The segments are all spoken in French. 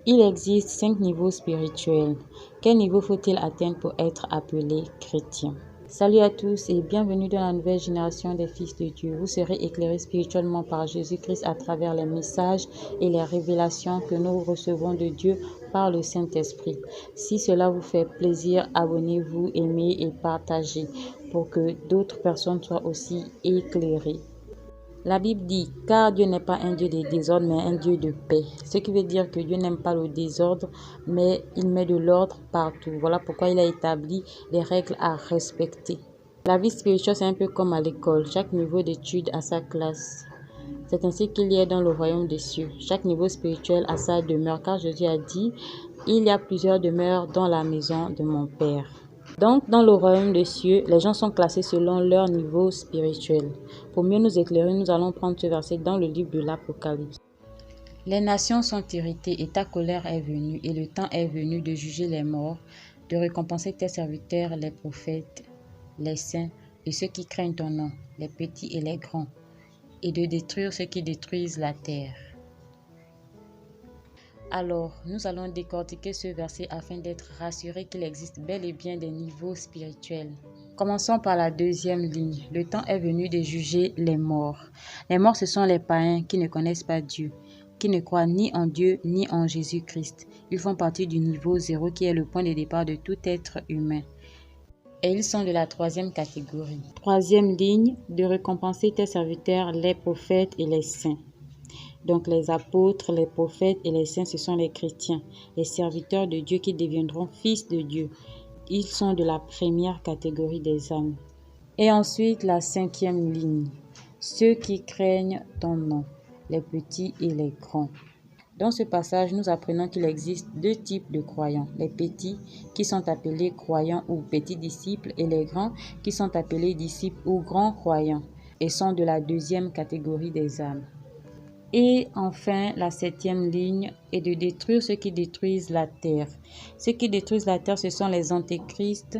Il existe 5 niveaux spirituels. Quel niveau faut-il atteindre pour être appelé chrétien? Salut à tous et bienvenue dans la nouvelle génération des fils de Dieu. Vous serez éclairés spirituellement par Jésus-Christ à travers les messages et les révélations que nous recevons de Dieu par le Saint-Esprit. Si cela vous fait plaisir, abonnez-vous, aimez et partagez pour que d'autres personnes soient aussi éclairées. La Bible dit, car Dieu n'est pas un Dieu de désordre, mais un Dieu de paix. Ce qui veut dire que Dieu n'aime pas le désordre, mais il met de l'ordre partout. Voilà pourquoi il a établi des règles à respecter. La vie spirituelle, c'est un peu comme à l'école. Chaque niveau d'études a sa classe. C'est ainsi qu'il y est dans le royaume des cieux. Chaque niveau spirituel a sa demeure, car Jésus a dit, il y a plusieurs demeures dans la maison de mon Père. Donc, dans le royaume des cieux, les gens sont classés selon leur niveau spirituel. Pour mieux nous éclairer, nous allons prendre ce verset dans le livre de l'Apocalypse. Les nations sont irritées et ta colère est venue, et le temps est venu de juger les morts, de récompenser tes serviteurs, les prophètes, les saints et ceux qui craignent ton nom, les petits et les grands, et de détruire ceux qui détruisent la terre. Alors, nous allons décortiquer ce verset afin d'être rassurés qu'il existe bel et bien des niveaux spirituels. Commençons par la deuxième ligne. Le temps est venu de juger les morts. Les morts, ce sont les païens qui ne connaissent pas Dieu, qui ne croient ni en Dieu ni en Jésus-Christ. Ils font partie du niveau 0 qui est le point de départ de tout être humain. Et ils sont de la troisième catégorie. Troisième ligne, de récompenser tes serviteurs, les prophètes et les saints. Donc les apôtres, les prophètes et les saints, ce sont les chrétiens, les serviteurs de Dieu qui deviendront fils de Dieu. Ils sont de la première catégorie des âmes. Et ensuite, la cinquième ligne, ceux qui craignent ton nom, les petits et les grands. Dans ce passage, nous apprenons qu'il existe deux types de croyants. Les petits qui sont appelés croyants ou petits disciples et les grands qui sont appelés disciples ou grands croyants et sont de la deuxième catégorie des âmes. Et enfin, la septième ligne est de détruire ceux qui détruisent la terre. Ceux qui détruisent la terre, ce sont les antéchrists,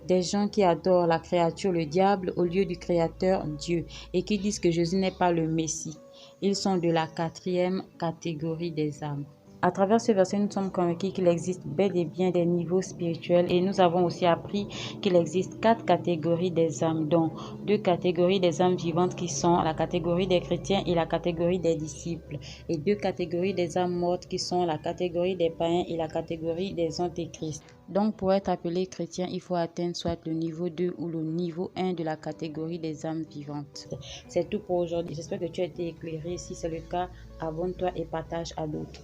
des gens qui adorent la créature, le diable, au lieu du créateur, Dieu, et qui disent que Jésus n'est pas le Messie. Ils sont de la quatrième catégorie des âmes. À travers ce verset, nous sommes convaincus qu'il existe bel et bien des niveaux spirituels et nous avons aussi appris qu'il existe 4 catégories des âmes, dont 2 catégories des âmes vivantes qui sont la catégorie des chrétiens et la catégorie des disciples, et 2 catégories des âmes mortes qui sont la catégorie des païens et la catégorie des antéchrists. Donc pour être appelé chrétien, il faut atteindre soit le niveau 2 ou le niveau 1 de la catégorie des âmes vivantes. C'est tout pour aujourd'hui. J'espère que tu as été éclairé. Si c'est le cas, abonne-toi et partage à d'autres.